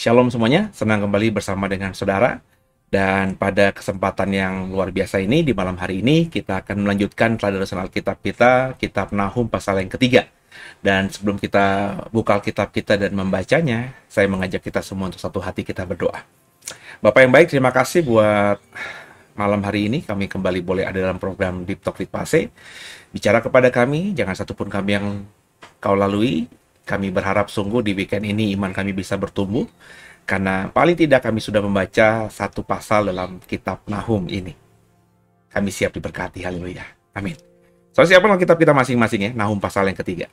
Shalom semuanya, senang kembali bersama dengan saudara. Dan pada kesempatan yang luar biasa ini, di malam hari ini, kita akan melanjutkan pelajaran Alkitab kita, Kitab Nahum pasal yang ketiga. Dan sebelum kita buka Alkitab kita dan membacanya, saya mengajak kita semua untuk satu hati kita berdoa. Bapak yang baik, terima kasih buat malam hari ini. Kami kembali boleh ada dalam program Deep Talk with Pase. Bicara kepada kami, jangan satupun kami yang kau lalui. Kami berharap sungguh di weekend ini iman kami bisa bertumbuh, karena paling tidak kami sudah membaca satu pasal dalam kitab Nahum ini. Kami siap diberkati, haleluya. Amin. So, siapkan Alkitab kita masing-masing ya, Nahum pasal yang ketiga.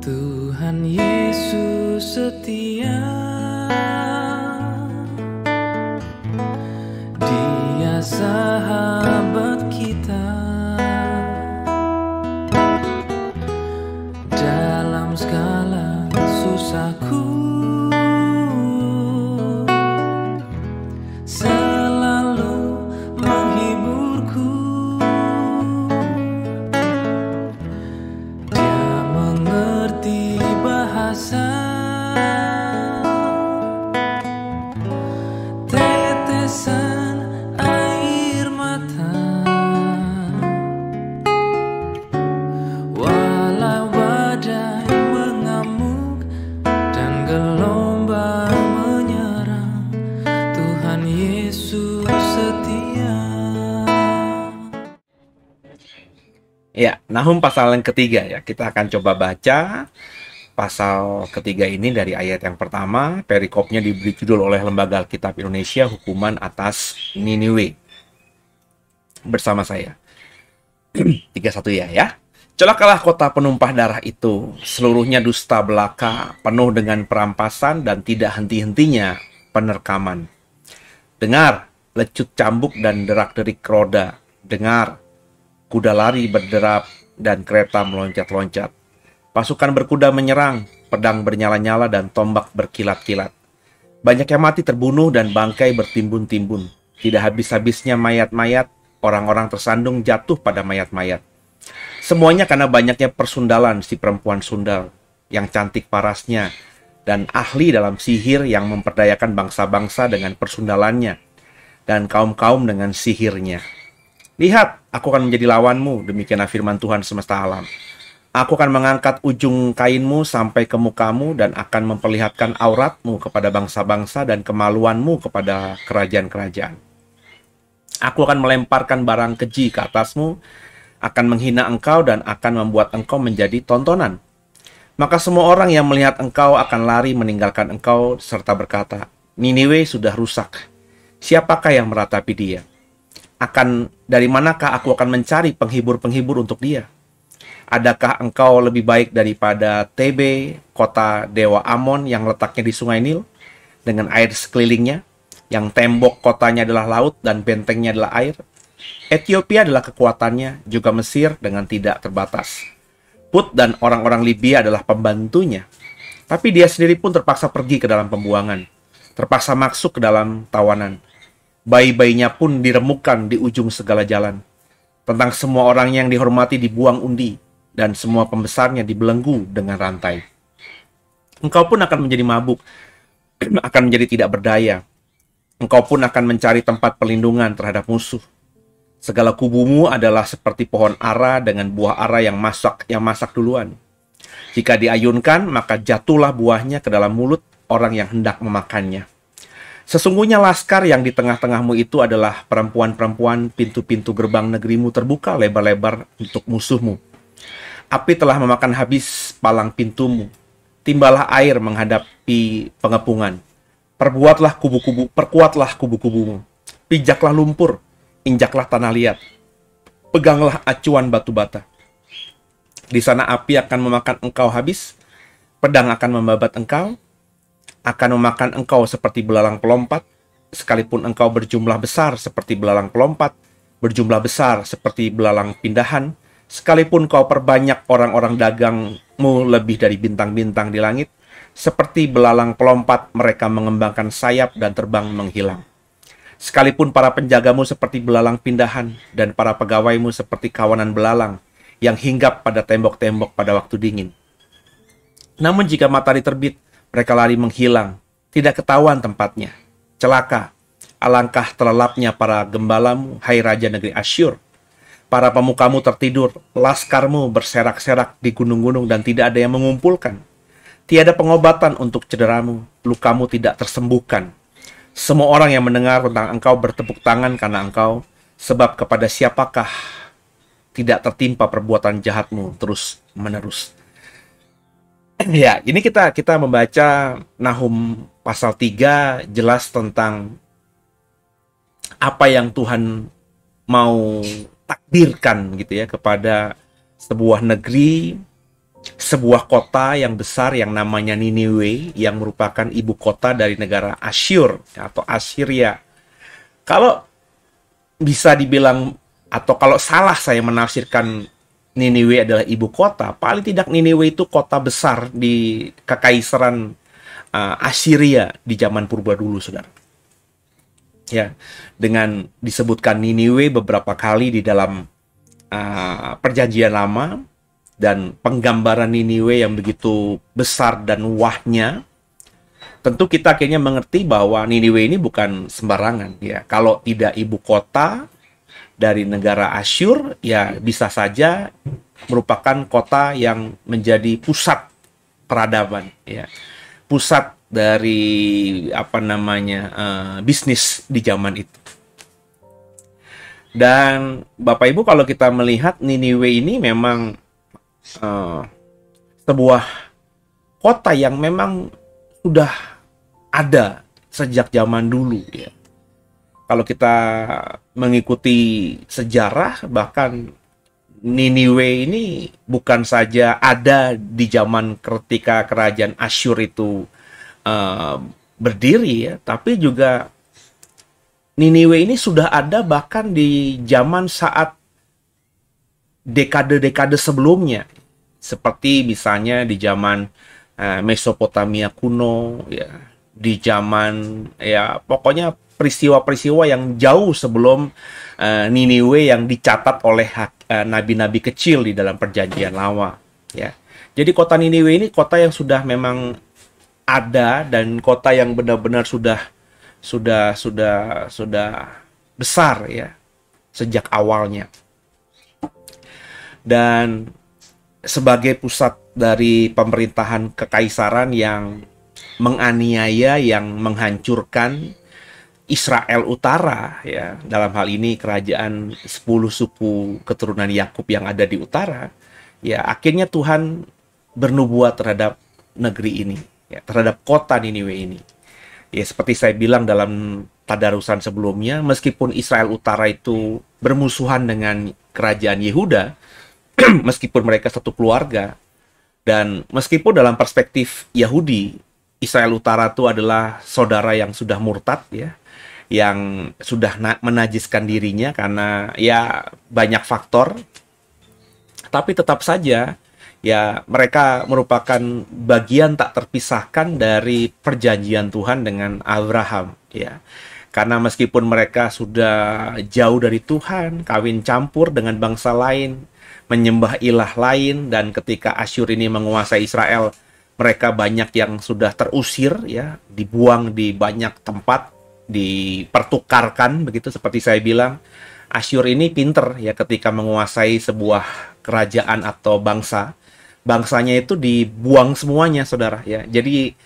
Tuhan Yesus setia, Dia sahabat kita. Segala susahku selalu menghiburku. Dia mengerti bahasa tetesan air mata. Walau badai gelombang menyerang, Tuhan Yesus setia. Ya, Nahum pasal yang ketiga ya. Kita akan coba baca pasal ketiga ini dari ayat yang pertama. Perikopnya diberi judul oleh Lembaga Alkitab Indonesia, Hukuman Atas Niniwe. Bersama saya. 31 ya. Celakalah kota penumpah darah itu, seluruhnya dusta belaka, penuh dengan perampasan dan tidak henti-hentinya penerkaman. Dengar, lecut cambuk dan derak-derik roda. Dengar, kuda lari berderap dan kereta meloncat-loncat. Pasukan berkuda menyerang, pedang bernyala-nyala dan tombak berkilat-kilat. Banyak yang mati terbunuh dan bangkai bertimbun-timbun. Tidak habis-habisnya mayat-mayat, orang-orang tersandung jatuh pada mayat-mayat. Semuanya karena banyaknya persundalan si perempuan sundal, yang cantik parasnya, dan ahli dalam sihir yang memperdayakan bangsa-bangsa dengan persundalannya, dan kaum-kaum dengan sihirnya. Lihat, aku akan menjadi lawanmu, demikianlah firman Tuhan semesta alam. Aku akan mengangkat ujung kainmu sampai ke mukamu, dan akan memperlihatkan auratmu kepada bangsa-bangsa, dan kemaluanmu kepada kerajaan-kerajaan. Aku akan melemparkan barang keji ke atasmu, akan menghina engkau dan akan membuat engkau menjadi tontonan. Maka semua orang yang melihat engkau akan lari meninggalkan engkau serta berkata, Niniwe sudah rusak. Siapakah yang meratapi dia? Dari manakah aku akan mencari penghibur-penghibur untuk dia? Adakah engkau lebih baik daripada Tebe, kota dewa Amon yang letaknya di sungai Nil, dengan air sekelilingnya, yang tembok kotanya adalah laut dan bentengnya adalah air? Ethiopia adalah kekuatannya, juga Mesir dengan tidak terbatas. Put dan orang-orang Libya adalah pembantunya. Tapi dia sendiri pun terpaksa pergi ke dalam pembuangan, terpaksa masuk ke dalam tawanan. Bayi-bayinya pun diremukkan di ujung segala jalan. Tentang semua orang yang dihormati dibuang undi, dan semua pembesarnya dibelenggu dengan rantai. Engkau pun akan menjadi mabuk, akan menjadi tidak berdaya. Engkau pun akan mencari tempat perlindungan terhadap musuh. Segala kubumu adalah seperti pohon ara dengan buah ara yang masak duluan. Jika diayunkan, maka jatuhlah buahnya ke dalam mulut orang yang hendak memakannya. Sesungguhnya laskar yang di tengah-tengahmu itu adalah perempuan-perempuan, pintu-pintu gerbang negerimu terbuka lebar-lebar untuk musuhmu. Api telah memakan habis palang pintumu. Timbalah air menghadapi pengepungan. Perkuatlah kubu-kubumu. Pijaklah lumpur. Injaklah tanah liat, peganglah acuan batu bata. Di sana api akan memakan engkau habis, pedang akan membabat engkau, akan memakan engkau seperti belalang pelompat, sekalipun engkau berjumlah besar seperti belalang pelompat, berjumlah besar seperti belalang pindahan, sekalipun kau perbanyak orang-orang dagangmu lebih dari bintang-bintang di langit, seperti belalang pelompat mereka mengembangkan sayap dan terbang menghilang. Sekalipun para penjagamu seperti belalang pindahan dan para pegawaimu seperti kawanan belalang yang hinggap pada tembok-tembok pada waktu dingin. Namun jika matahari terbit, mereka lari menghilang, tidak ketahuan tempatnya. Celaka, alangkah terlelapnya para gembalamu, hai Raja negeri Asyur. Para pemukamu tertidur, laskarmu berserak-serak di gunung-gunung dan tidak ada yang mengumpulkan. Tiada pengobatan untuk cederamu, lukamu tidak tersembuhkan. Semua orang yang mendengar tentang engkau bertepuk tangan karena engkau, sebab kepada siapakah tidak tertimpa perbuatan jahatmu terus menerus. Ya, ini kita membaca Nahum pasal 3 jelas tentang apa yang Tuhan mau takdirkan gitu ya kepada sebuah negeri, sebuah kota yang besar yang namanya Niniwe, yang merupakan ibu kota dari negara Asyur atau Assyria. Kalau bisa dibilang atau kalau salah saya menafsirkan Niniwe adalah ibu kota, paling tidak Niniwe itu kota besar di kekaisaran Assyria di zaman purba dulu, saudara. Ya, dengan disebutkan Niniwe beberapa kali di dalam Perjanjian Lama, dan penggambaran Niniwe yang begitu besar dan wahnya, tentu kita akhirnya mengerti bahwa Niniwe ini bukan sembarangan ya. Kalau tidak ibu kota dari negara Asyur, ya bisa saja merupakan kota yang menjadi pusat peradaban ya. Pusat dari bisnis di zaman itu. Dan Bapak Ibu, kalau kita melihat Niniwe ini memang sebuah kota yang memang sudah ada sejak zaman dulu ya. Kalau kita mengikuti sejarah, bahkan Niniwe ini bukan saja ada di zaman ketika kerajaan Asyur itu berdiri ya, tapi juga Niniwe ini sudah ada bahkan di zaman saat dekade-dekade sebelumnya, seperti misalnya di zaman Mesopotamia kuno ya, di zaman ya pokoknya peristiwa-peristiwa yang jauh sebelum Niniwe yang dicatat oleh nabi-nabi kecil di dalam Perjanjian Lama ya. Jadi kota Niniwe ini kota yang sudah memang ada dan kota yang benar-benar sudah besar ya sejak awalnya. Dan sebagai pusat dari pemerintahan kekaisaran yang menganiaya, yang menghancurkan Israel Utara ya, dalam hal ini kerajaan 10 suku keturunan Yakub yang ada di utara, ya akhirnya Tuhan bernubuat terhadap negeri ini ya, terhadap kota Niniwe ini. Ya seperti saya bilang dalam tadarusan sebelumnya, meskipun Israel Utara itu bermusuhan dengan kerajaan Yehuda, meskipun mereka satu keluarga, dan meskipun dalam perspektif Yahudi, Israel Utara itu adalah saudara yang sudah murtad ya, yang sudah menajiskan dirinya karena ya banyak faktor, tapi tetap saja ya mereka merupakan bagian tak terpisahkan dari perjanjian Tuhan dengan Abraham ya. Karena meskipun mereka sudah jauh dari Tuhan, kawin campur dengan bangsa lain, menyembah ilah lain, dan ketika Asyur ini menguasai Israel, mereka banyak yang sudah terusir ya, dibuang di banyak tempat, dipertukarkan begitu. Seperti saya bilang, Asyur ini pinter ya ketika menguasai sebuah kerajaan atau bangsanya itu dibuang semuanya, saudara ya. Jadi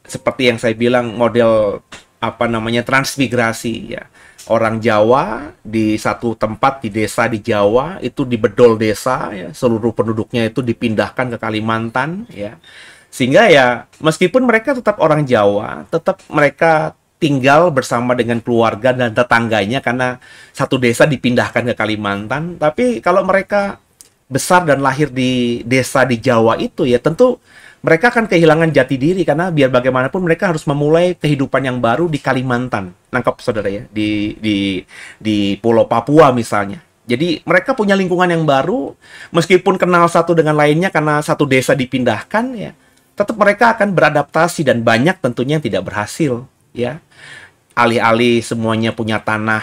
seperti yang saya bilang, model transmigrasi ya. Orang Jawa di satu tempat di desa di Jawa itu dibedol desa ya, seluruh penduduknya itu dipindahkan ke Kalimantan ya. Sehingga ya meskipun mereka tetap orang Jawa, tetap mereka tinggal bersama dengan keluarga dan tetangganya karena satu desa dipindahkan ke Kalimantan, tapi kalau mereka besar dan lahir di desa di Jawa itu, ya tentu mereka akan kehilangan jati diri, karena biar bagaimanapun mereka harus memulai kehidupan yang baru di Kalimantan. Nangkep saudara ya, di Pulau Papua misalnya. Jadi mereka punya lingkungan yang baru, meskipun kenal satu dengan lainnya karena satu desa dipindahkan, ya tetap mereka akan beradaptasi, dan banyak tentunya yang tidak berhasil, ya. Alih-alih semuanya punya tanah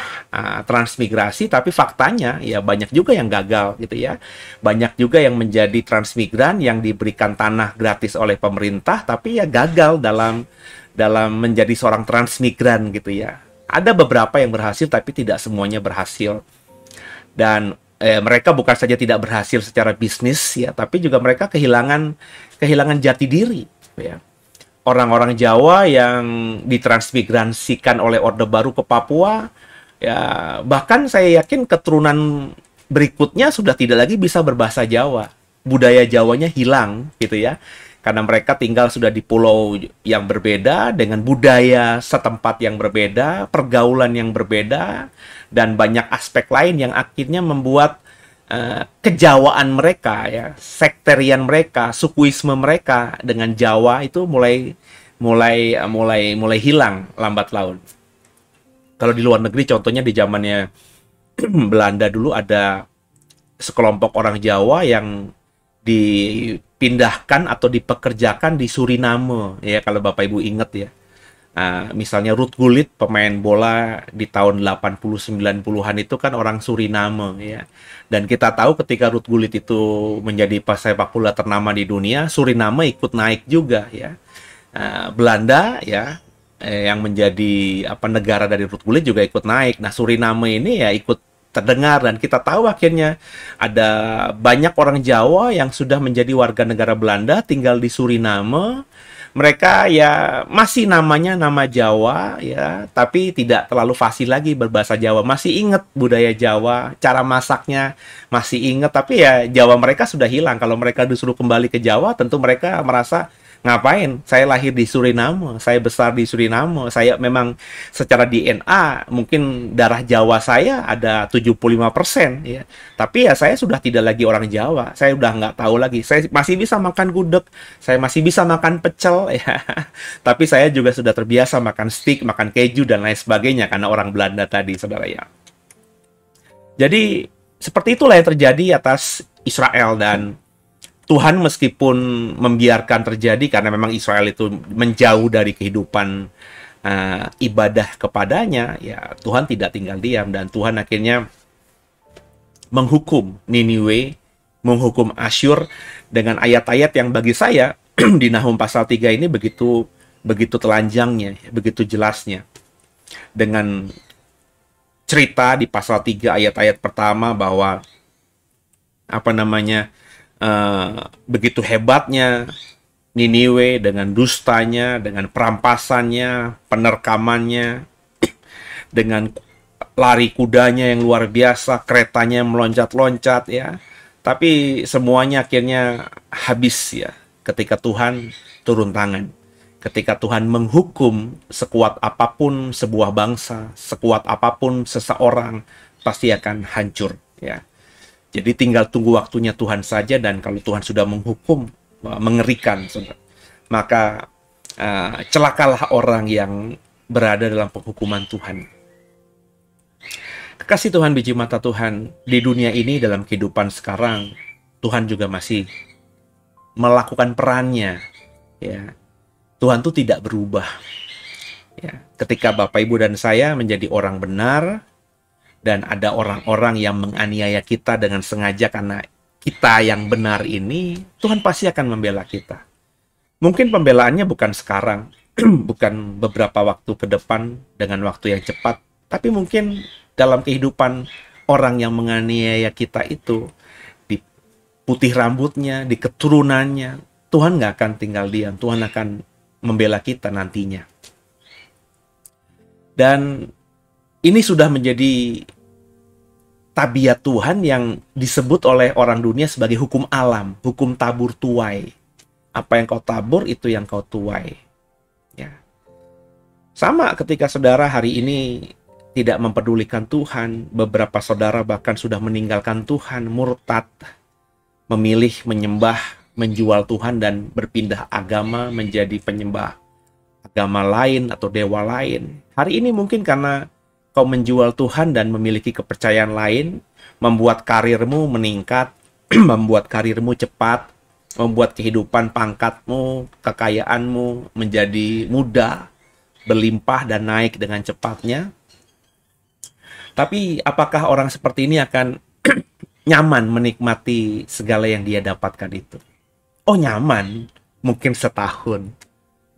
transmigrasi, tapi faktanya ya banyak juga yang gagal gitu ya. Banyak juga yang menjadi transmigran yang diberikan tanah gratis oleh pemerintah, tapi ya gagal dalam menjadi seorang transmigran gitu ya. Ada beberapa yang berhasil, tapi tidak semuanya berhasil. Dan mereka bukan saja tidak berhasil secara bisnis ya, tapi juga mereka kehilangan jati diri ya. Orang-orang Jawa yang ditransmigrasikan oleh Orde Baru ke Papua, ya bahkan saya yakin keturunan berikutnya sudah tidak lagi bisa berbahasa Jawa. Budaya Jawanya hilang gitu ya. Karena mereka tinggal sudah di pulau yang berbeda, dengan budaya setempat yang berbeda, pergaulan yang berbeda, dan banyak aspek lain yang akhirnya membuat kejawaan mereka ya, sekterian mereka, sukuisme mereka dengan Jawa itu mulai hilang lambat laun. Kalau di luar negeri, contohnya di zamannya Belanda dulu, ada sekelompok orang Jawa yang dipindahkan atau dipekerjakan di Suriname ya, kalau Bapak Ibu ingat ya. Misalnya Ruud Gullit, pemain bola di tahun 80-90-an itu kan orang Suriname ya. Dan kita tahu ketika Ruud Gullit itu menjadi pesepak bola ternama di dunia, Suriname ikut naik juga ya. Belanda ya, yang menjadi negara dari Ruud Gullit juga ikut naik. Nah, Suriname ini ya ikut terdengar, dan kita tahu akhirnya ada banyak orang Jawa yang sudah menjadi warga negara Belanda tinggal di Suriname. Mereka ya masih namanya nama Jawa ya, tapi tidak terlalu fasih lagi berbahasa Jawa. Masih ingat budaya Jawa, cara masaknya masih ingat, tapi ya Jawa mereka sudah hilang. Kalau mereka disuruh kembali ke Jawa, tentu mereka merasa, ngapain? Saya lahir di Suriname, saya besar di Suriname, saya memang secara DNA mungkin darah Jawa saya ada 75% ya. Tapi ya saya sudah tidak lagi orang Jawa, saya udah nggak tahu lagi. Saya masih bisa makan gudeg, saya masih bisa makan pecel ya. Tapi saya juga sudah terbiasa makan steak, makan keju dan lain sebagainya karena orang Belanda tadi, saudara ya. Jadi seperti itulah yang terjadi atas Israel, dan Tuhan meskipun membiarkan terjadi karena memang Israel itu menjauh dari kehidupan ibadah kepadanya, ya Tuhan tidak tinggal diam, dan Tuhan akhirnya menghukum Niniwe, menghukum Asyur dengan ayat-ayat yang bagi saya di Nahum pasal 3 ini begitu telanjangnya, begitu jelasnya. Dengan cerita di pasal 3 ayat-ayat pertama bahwa begitu hebatnya Niniwe dengan dustanya, dengan perampasannya, penerkamannya, dengan lari kudanya yang luar biasa, keretanya yang meloncat-loncat ya. Tapi semuanya akhirnya habis ya ketika Tuhan turun tangan. Ketika Tuhan menghukum, sekuat apapun sebuah bangsa, sekuat apapun seseorang, pasti akan hancur ya. Jadi tinggal tunggu waktunya Tuhan saja, dan kalau Tuhan sudah menghukum, mengerikan, saudara, maka celakalah orang yang berada dalam penghukuman Tuhan. Kekasih Tuhan, biji mata Tuhan, di dunia ini, dalam kehidupan sekarang, Tuhan juga masih melakukan perannya. Ya, Tuhan itu tidak berubah. Ya, ketika Bapak, Ibu, dan saya menjadi orang benar, dan ada orang-orang yang menganiaya kita dengan sengaja karena kita yang benar ini, Tuhan pasti akan membela kita. Mungkin pembelaannya bukan sekarang, bukan beberapa waktu ke depan dengan waktu yang cepat, tapi mungkin dalam kehidupan orang yang menganiaya kita itu, di putih rambutnya, di keturunannya, Tuhan nggak akan tinggal diam. Tuhan akan membela kita nantinya. Dan ini sudah menjadi tabiat Tuhan yang disebut oleh orang dunia sebagai hukum alam, hukum tabur tuai. Apa yang kau tabur, itu yang kau tuai. Ya. Sama ketika saudara hari ini tidak mempedulikan Tuhan, beberapa saudara bahkan sudah meninggalkan Tuhan, murtad. memilih menyembah, menjual Tuhan dan berpindah agama menjadi penyembah agama lain atau dewa lain. Hari ini mungkin karena kau menjual Tuhan dan memiliki kepercayaan lain, membuat karirmu meningkat, membuat karirmu cepat, membuat kehidupan pangkatmu, kekayaanmu menjadi mudah, berlimpah dan naik dengan cepatnya. Tapi apakah orang seperti ini akan nyaman menikmati segala yang dia dapatkan itu? Oh, nyaman, mungkin setahun,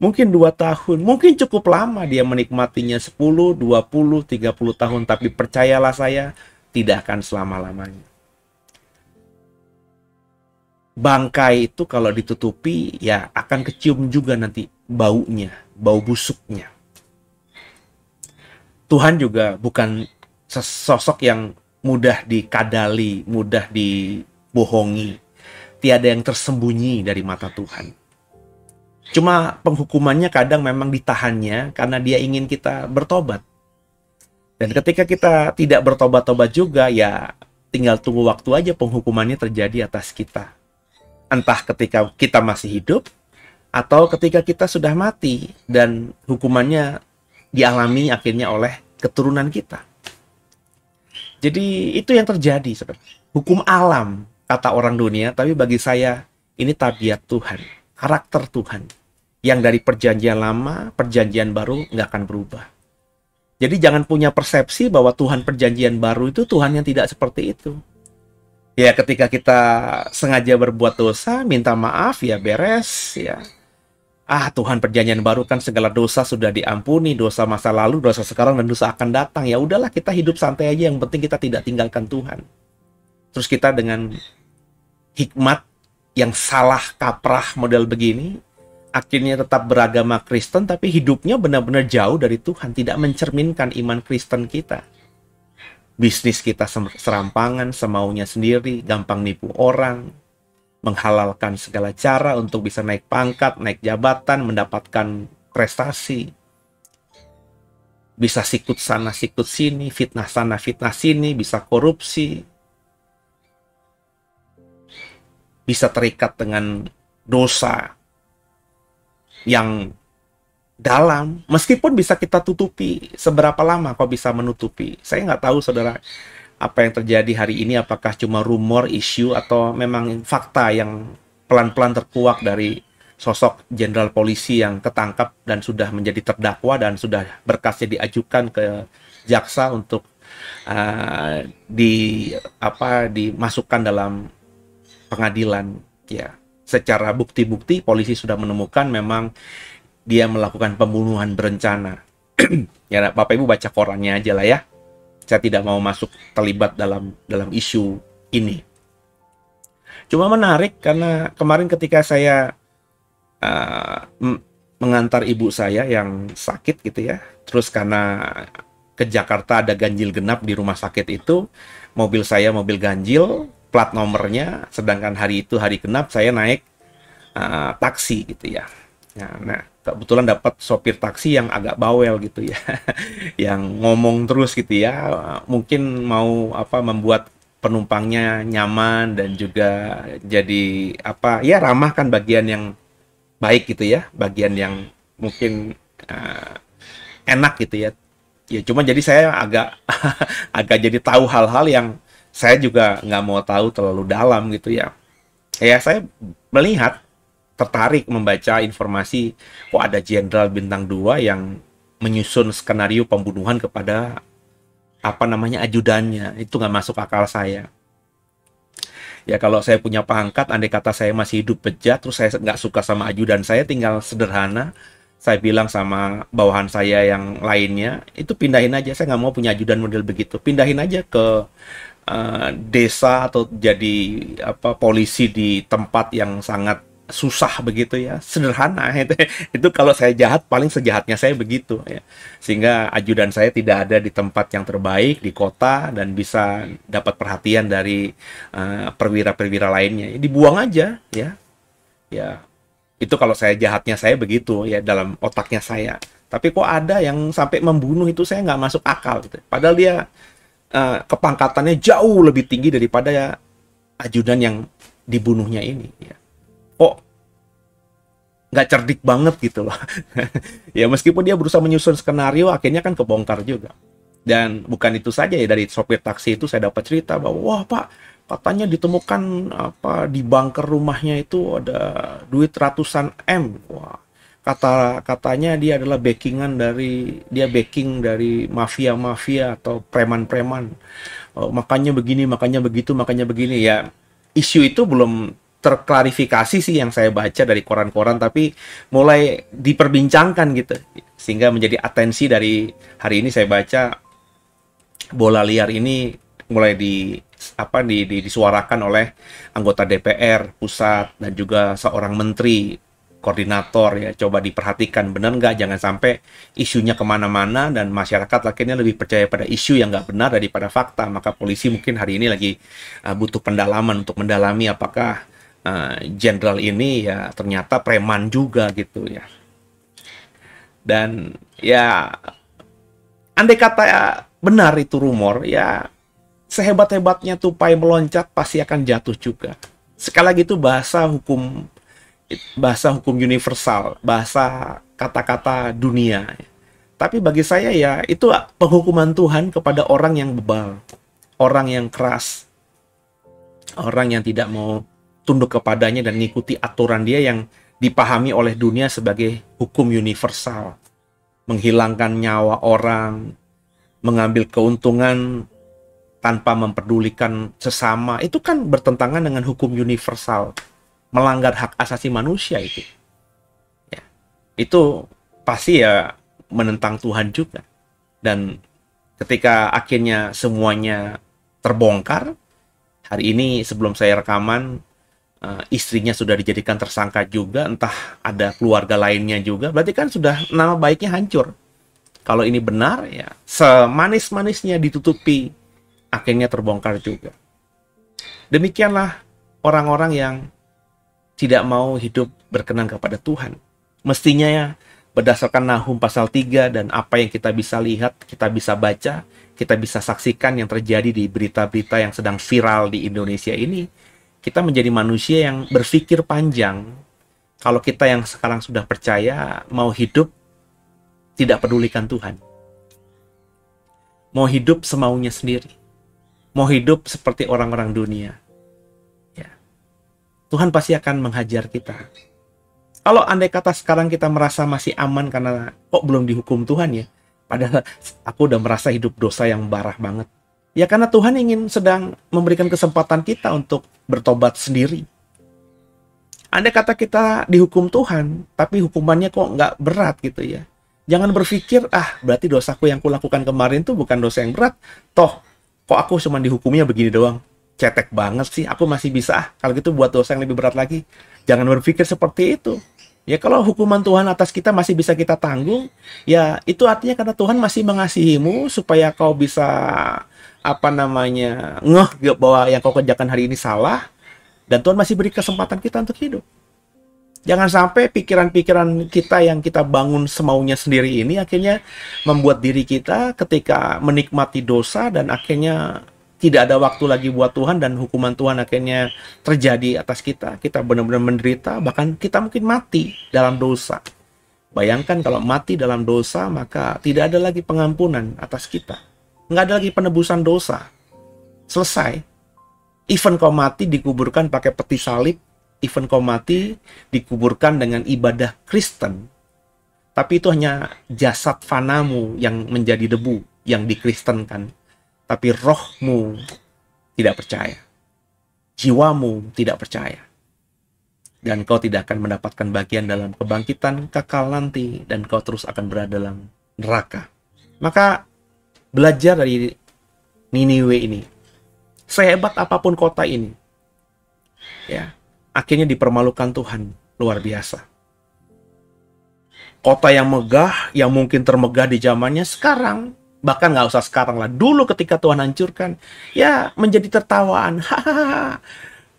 mungkin 2 tahun, mungkin cukup lama dia menikmatinya 10, 20, 30 tahun. Tapi percayalah saya, tidak akan selama-lamanya. Bangkai itu kalau ditutupi, ya akan kecium juga nanti baunya, bau busuknya. Tuhan juga bukan sosok yang mudah dikadali, mudah dibohongi. Tiada yang tersembunyi dari mata Tuhan. Cuma penghukumannya kadang memang ditahannya karena dia ingin kita bertobat. Dan ketika kita tidak bertobat-tobat juga, ya tinggal tunggu waktu aja penghukumannya terjadi atas kita. Entah ketika kita masih hidup, atau ketika kita sudah mati, dan hukumannya dialami akhirnya oleh keturunan kita. Jadi itu yang terjadi sebenarnya. Hukum alam, kata orang dunia, tapi bagi saya ini tabiat Tuhan, karakter Tuhan, yang dari perjanjian lama, perjanjian baru nggak akan berubah. Jadi jangan punya persepsi bahwa Tuhan perjanjian baru itu Tuhan yang tidak seperti itu. Ya ketika kita sengaja berbuat dosa, minta maaf, ya beres, ya. Tuhan perjanjian baru kan segala dosa sudah diampuni, dosa masa lalu, dosa sekarang, dan dosa akan datang. Ya udahlah, kita hidup santai aja, yang penting kita tidak tinggalkan Tuhan. Terus kita dengan hikmat yang salah kaprah model begini, akhirnya tetap beragama Kristen, tapi hidupnya benar-benar jauh dari Tuhan, tidak mencerminkan iman Kristen kita. Bisnis kita serampangan, semaunya sendiri, gampang nipu orang, menghalalkan segala cara untuk bisa naik pangkat, naik jabatan, mendapatkan prestasi. Bisa sikut sana, sikut sini, fitnah sana, fitnah sini, bisa korupsi. Bisa terikat dengan dosa yang dalam, meskipun bisa kita tutupi. Seberapa lama kau bisa menutupi? Saya nggak tahu, saudara, apa yang terjadi hari ini, apakah cuma rumor, isu, atau memang fakta yang pelan-pelan terkuak dari sosok jenderal polisi yang ketangkap dan sudah menjadi terdakwa dan sudah berkasnya diajukan ke jaksa untuk dimasukkan dalam pengadilan. Ya, secara bukti-bukti polisi sudah menemukan memang dia melakukan pembunuhan berencana. Ya, Bapak Ibu baca korannya aja lah ya. Saya tidak mau masuk terlibat dalam isu ini. Cuma menarik karena kemarin ketika saya mengantar ibu saya yang sakit gitu ya. Terus karena ke Jakarta ada ganjil genap di rumah sakit itu, mobil saya mobil ganjil, plat nomornya, sedangkan hari itu hari genap, saya naik taksi gitu ya. Nah, kebetulan dapat sopir taksi yang agak bawel gitu ya, yang ngomong terus gitu ya, mungkin mau membuat penumpangnya nyaman dan juga jadi ramah, kan bagian yang baik gitu ya, bagian yang mungkin enak gitu ya. Ya cuma jadi saya agak agak jadi tahu hal-hal yang saya juga nggak mau tahu terlalu dalam gitu ya. Ya saya melihat, tertarik membaca informasi, kok ada jenderal bintang 2 yang menyusun skenario pembunuhan kepada ajudannya. Itu nggak masuk akal saya. Ya kalau saya punya pangkat, andai kata saya masih hidup bejat, terus saya nggak suka sama ajudan saya, tinggal sederhana, saya bilang sama bawahan saya yang lainnya, itu pindahin aja, saya nggak mau punya ajudan model begitu. Pindahin aja ke desa atau jadi polisi di tempat yang sangat susah begitu ya, sederhana. Itu kalau saya jahat, paling sejahatnya saya begitu ya, sehingga ajudan saya tidak ada di tempat yang terbaik di kota dan bisa dapat perhatian dari perwira-perwira lainnya. Dibuang aja ya. Ya itu kalau saya jahatnya saya begitu ya, dalam otaknya saya. Tapi kok ada yang sampai membunuh, itu saya nggak masuk akal gitu. Padahal dia kepangkatannya jauh lebih tinggi daripada ajudan yang dibunuhnya ini. Ya. Kok nggak cerdik banget gitu loh. Ya meskipun dia berusaha menyusun skenario, akhirnya kan kebongkar juga. Dan bukan itu saja ya, dari sopir taksi itu saya dapat cerita bahwa wah Pak, katanya ditemukan apa di bunker rumahnya itu ada duit ratusan M. Wah, katanya dia adalah backing dari mafia-mafia atau preman-preman. Oh, makanya begini, makanya begitu, makanya begini ya. Isu itu belum terklarifikasi sih yang saya baca dari koran-koran, tapi mulai diperbincangkan gitu. Sehingga menjadi atensi dari hari ini saya baca bola liar ini mulai disuarakan oleh anggota DPR pusat dan juga seorang menteri koordinator ya. Coba diperhatikan benar nggak, jangan sampai isunya kemana-mana dan masyarakat akhirnya lebih percaya pada isu yang nggak benar daripada fakta. Maka polisi mungkin hari ini lagi butuh pendalaman untuk mendalami apakah jenderal ini ya ternyata preman juga gitu ya. Dan ya andai kata ya, benar itu rumor, ya sehebat-hebatnya tupai meloncat pasti akan jatuh juga. Sekali lagi itu bahasa hukum universal, bahasa kata-kata dunia. Tapi bagi saya ya itu penghukuman Tuhan kepada orang yang bebal, orang yang keras, orang yang tidak mau tunduk kepadanya dan mengikuti aturan dia yang dipahami oleh dunia sebagai hukum universal. Menghilangkan nyawa orang, mengambil keuntungan tanpa memperdulikan sesama, itu kan bertentangan dengan hukum universal, melanggar hak asasi manusia itu. Ya, itu pasti ya menentang Tuhan juga. Dan ketika akhirnya semuanya terbongkar, hari ini sebelum saya rekaman, istrinya sudah dijadikan tersangka juga, entah ada keluarga lainnya juga, berarti kan sudah nama baiknya hancur. Kalau ini benar, ya semanis-manisnya ditutupi, akhirnya terbongkar juga. Demikianlah orang-orang yang tidak mau hidup berkenan kepada Tuhan. Mestinya ya, berdasarkan Nahum pasal 3 dan apa yang kita bisa lihat, kita bisa baca, kita bisa saksikan yang terjadi di berita-berita yang sedang viral di Indonesia ini, kita menjadi manusia yang berpikir panjang. Kalau kita yang sekarang sudah percaya, mau hidup tidak pedulikan Tuhan. Mau hidup semaunya sendiri. Mau hidup seperti orang-orang dunia. Ya. Tuhan pasti akan menghajar kita. Kalau andai kata sekarang kita merasa masih aman karena kok belum dihukum Tuhan ya. Padahal aku udah merasa hidup dosa yang parah banget. Ya karena Tuhan sedang memberikan kesempatan kita untuk bertobat sendiri. Andai kata kita dihukum Tuhan, tapi hukumannya kok nggak berat gitu ya. Jangan berpikir, berarti dosaku yang kulakukan kemarin tuh bukan dosa yang berat. Toh, kok aku cuma dihukumnya begini doang. Cetek banget sih, aku masih bisa. Kalau gitu buat dosa yang lebih berat lagi. Jangan berpikir seperti itu. Ya kalau hukuman Tuhan atas kita masih bisa kita tanggung, ya itu artinya karena Tuhan masih mengasihimu supaya kau bisa bahwa yang kau kerjakan hari ini salah, dan Tuhan masih beri kesempatan kita untuk hidup. Jangan sampai pikiran-pikiran kita yang kita bangun semaunya sendiri ini akhirnya membuat diri kita ketika menikmati dosa dan akhirnya tidak ada waktu lagi buat Tuhan dan hukuman Tuhan akhirnya terjadi atas kita. Kita benar-benar menderita, bahkan kita mungkin mati dalam dosa. Bayangkan kalau mati dalam dosa, maka tidak ada lagi pengampunan atas kita. Nggak ada lagi penebusan dosa. Selesai. Even kau mati dikuburkan pakai peti salib, even kau mati dikuburkan dengan ibadah Kristen, tapi itu hanya jasad fanamu yang menjadi debu, yang dikristenkan. Tapi rohmu tidak percaya. Jiwamu tidak percaya. Dan kau tidak akan mendapatkan bagian dalam kebangkitan kekal nanti, dan kau terus akan berada dalam neraka. Maka belajar dari Niniwe ini. Sehebat apapun kota ini, ya, akhirnya dipermalukan Tuhan luar biasa. Kota yang megah, yang mungkin termegah di zamannya sekarang, bahkan nggak usah sekarang lah, dulu ketika Tuhan hancurkan, ya menjadi tertawaan. Hahaha,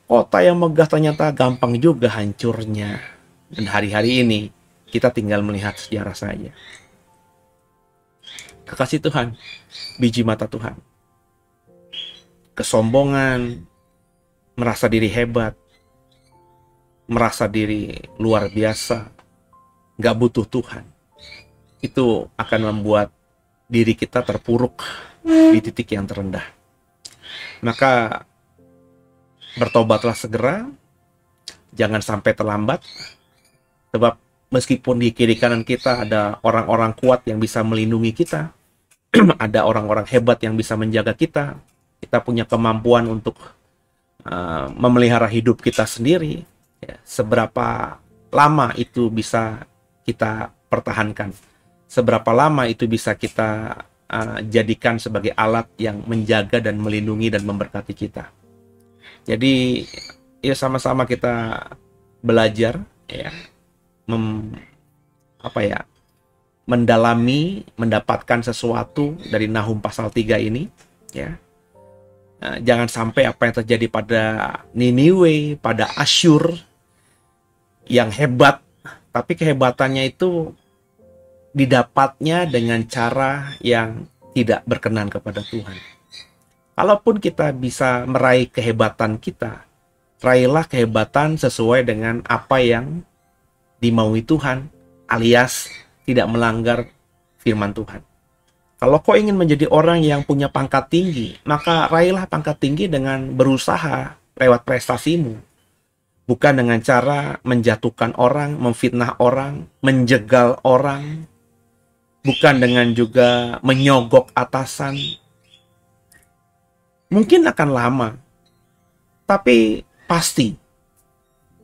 kota yang megah ternyata gampang juga hancurnya. Dan hari-hari ini kita tinggal melihat sejarah saja. Kekasih Tuhan, biji mata Tuhan. Kesombongan, merasa diri hebat, merasa diri luar biasa, nggak butuh Tuhan, itu akan membuat diri kita terpuruk di titik yang terendah. Maka bertobatlah segera, jangan sampai terlambat, sebab meskipun di kiri kanan kita ada orang-orang kuat yang bisa melindungi kita, ada orang-orang hebat yang bisa menjaga kita, kita punya kemampuan untuk memelihara hidup kita sendiri, ya, seberapa lama itu bisa kita pertahankan, seberapa lama itu bisa kita jadikan sebagai alat yang menjaga dan melindungi dan memberkati kita. Jadi ya sama-sama kita belajar, ya, mendalami, mendapatkan sesuatu dari Nahum pasal 3 ini, ya. Jangan sampai apa yang terjadi pada Niniwe, pada Asyur yang hebat, tapi kehebatannya itu didapatnya dengan cara yang tidak berkenan kepada Tuhan. Kalaupun kita bisa meraih kehebatan kita, raihlah kehebatan sesuai dengan apa yang dimaui Tuhan, alias tidak melanggar firman Tuhan. Kalau kau ingin menjadi orang yang punya pangkat tinggi, maka raihlah pangkat tinggi dengan berusaha lewat prestasimu. Bukan dengan cara menjatuhkan orang, memfitnah orang, menjegal orang. Bukan dengan juga menyogok atasan. Mungkin akan lama, tapi pasti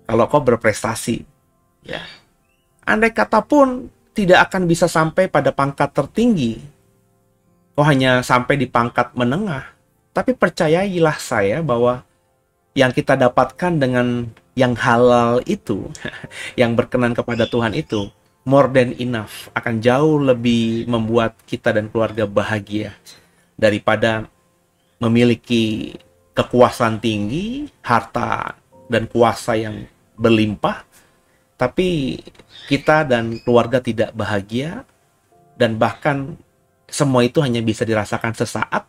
kalau kau berprestasi, ya, andai kata pun tidak akan bisa sampai pada pangkat tertinggi, kau hanya sampai di pangkat menengah. Tapi percayailah saya bahwa yang kita dapatkan dengan yang halal itu, yang berkenan kepada Tuhan itu, more than enough, akan jauh lebih membuat kita dan keluarga bahagia daripada memiliki kekuasaan tinggi, harta dan kuasa yang berlimpah, tapi kita dan keluarga tidak bahagia, dan bahkan semua itu hanya bisa dirasakan sesaat,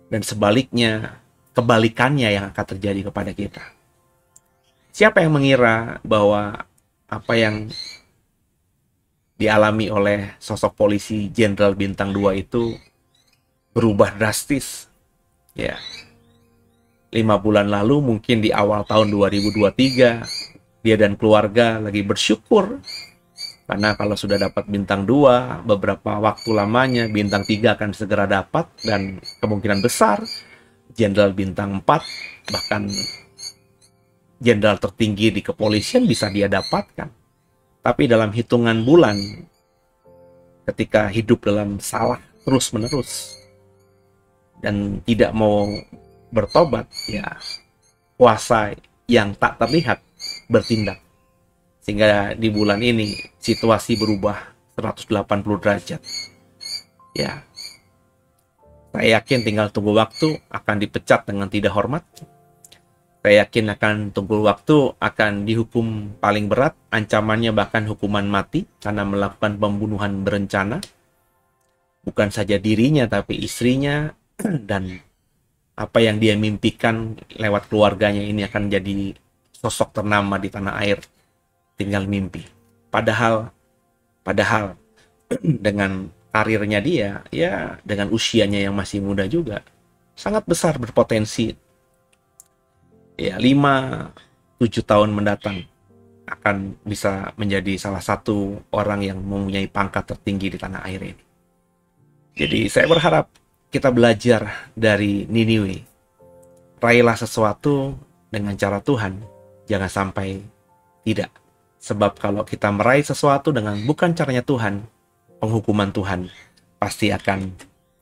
dan sebaliknya, kebalikannya yang akan terjadi kepada kita. Siapa yang mengira bahwa apa yang dialami oleh sosok polisi Jenderal Bintang 2 itu berubah drastis? Ya, 5 bulan lalu, mungkin di awal tahun 2023, dia dan keluarga lagi bersyukur karena kalau sudah dapat bintang 2, beberapa waktu lamanya bintang 3 akan segera dapat, dan kemungkinan besar Jenderal Bintang 4, bahkan jenderal tertinggi di kepolisian bisa dia dapatkan. Tapi dalam hitungan bulan, ketika hidup dalam salah terus-menerus dan tidak mau bertobat, ya, kuasa yang tak terlihat bertindak. Sehingga di bulan ini situasi berubah 180 derajat. Ya, saya yakin tinggal tunggu waktu akan dipecat dengan tidak hormat. Saya yakin akan tunggu waktu akan dihukum paling berat, ancamannya bahkan hukuman mati karena melakukan pembunuhan berencana. Bukan saja dirinya tapi istrinya, dan apa yang dia mimpikan lewat keluarganya ini akan jadi sosok ternama di tanah air. Tinggal mimpi. Padahal dengan karirnya dia, ya, dengan usianya yang masih muda juga, sangat besar berpotensi. Ya, 5-7 tahun mendatang akan bisa menjadi salah satu orang yang mempunyai pangkat tertinggi di tanah air ini. Jadi saya berharap kita belajar dari Niniwe. Raihlah sesuatu dengan cara Tuhan, jangan sampai tidak. Sebab kalau kita meraih sesuatu dengan bukan caranya Tuhan, penghukuman Tuhan pasti akan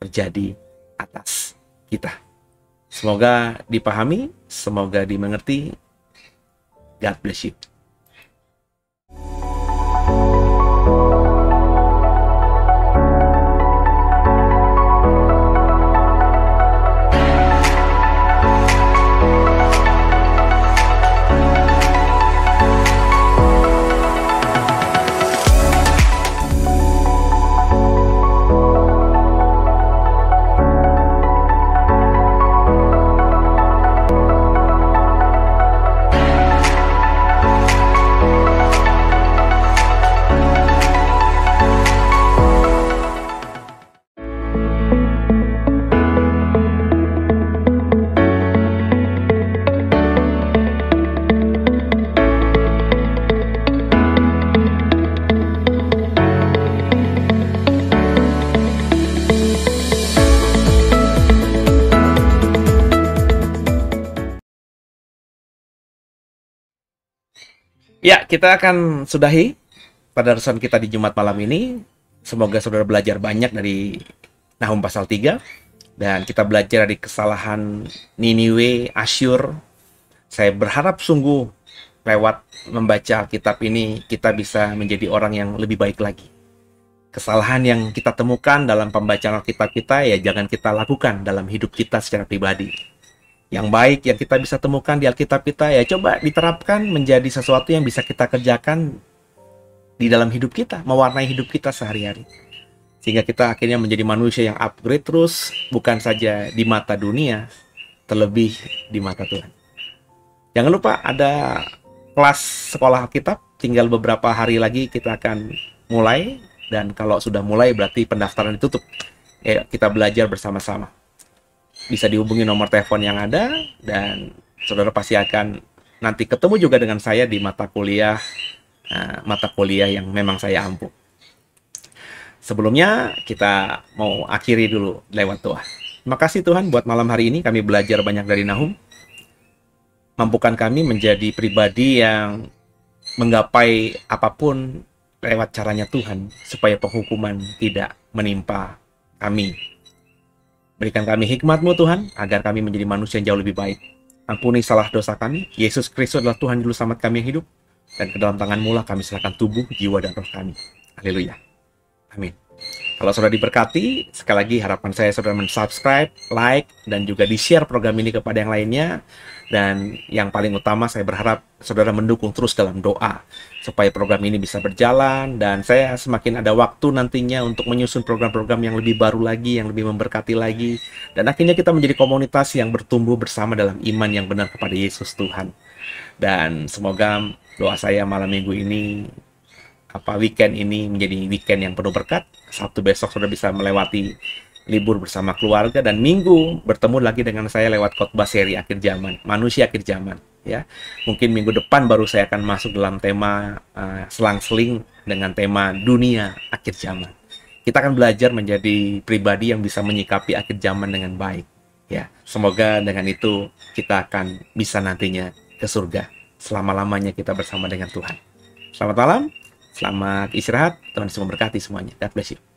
terjadi atas kita. Semoga dipahami, semoga dimengerti. God bless you. Ya, kita akan sudahi padarusan kita di Jumat malam ini. Semoga saudara belajar banyak dari Nahum pasal 3. Dan kita belajar dari kesalahan Niniwe, Asyur. Saya berharap sungguh lewat membaca Alkitab ini, kita bisa menjadi orang yang lebih baik lagi. Kesalahan yang kita temukan dalam pembacaan Alkitab kita, ya jangan kita lakukan dalam hidup kita secara pribadi. Yang baik yang kita bisa temukan di Alkitab kita, ya coba diterapkan menjadi sesuatu yang bisa kita kerjakan di dalam hidup kita, mewarnai hidup kita sehari-hari. Sehingga kita akhirnya menjadi manusia yang upgrade terus, bukan saja di mata dunia, terlebih di mata Tuhan. Jangan lupa ada kelas sekolah Alkitab, tinggal beberapa hari lagi kita akan mulai, dan kalau sudah mulai berarti pendaftaran ditutup. Ya, kita belajar bersama-sama. Bisa dihubungi nomor telepon yang ada, dan saudara pasti akan nanti ketemu juga dengan saya di mata kuliah yang memang saya ampuh. Sebelumnya kita mau akhiri dulu lewat doa. Terima kasih Tuhan buat malam hari ini kami belajar banyak dari Nahum. Mampukan kami menjadi pribadi yang menggapai apapun lewat caranya Tuhan, supaya penghukuman tidak menimpa kami. Berikan kami hikmat-Mu Tuhan, agar kami menjadi manusia yang jauh lebih baik. Ampuni salah dosa kami. Yesus Kristus adalah Tuhan Juru Selamat kami yang hidup, dan ke dalam tangan-Mu lah kami serahkan tubuh, jiwa, dan roh kami. Haleluya. Amin. Kalau saudara diberkati, sekali lagi harapan saya saudara men-subscribe, like, dan juga di-share program ini kepada yang lainnya. Dan yang paling utama saya berharap saudara mendukung terus dalam doa, supaya program ini bisa berjalan, dan saya semakin ada waktu nantinya untuk menyusun program-program yang lebih baru lagi, yang lebih memberkati lagi. Dan akhirnya kita menjadi komunitas yang bertumbuh bersama dalam iman yang benar kepada Yesus Tuhan. Dan semoga doa saya malam minggu ini, weekend ini menjadi weekend yang penuh berkat. Sabtu besok sudah bisa melewati libur bersama keluarga, dan Minggu bertemu lagi dengan saya lewat khotbah seri akhir zaman, manusia akhir zaman. Ya, mungkin minggu depan baru saya akan masuk dalam tema selang-seling dengan tema dunia akhir zaman. Kita akan belajar menjadi pribadi yang bisa menyikapi akhir zaman dengan baik. Ya, semoga dengan itu kita akan bisa nantinya ke surga. Selama-lamanya kita bersama dengan Tuhan. Selamat malam. Selamat istirahat, Tuhan Yesus memberkati semuanya. God bless you.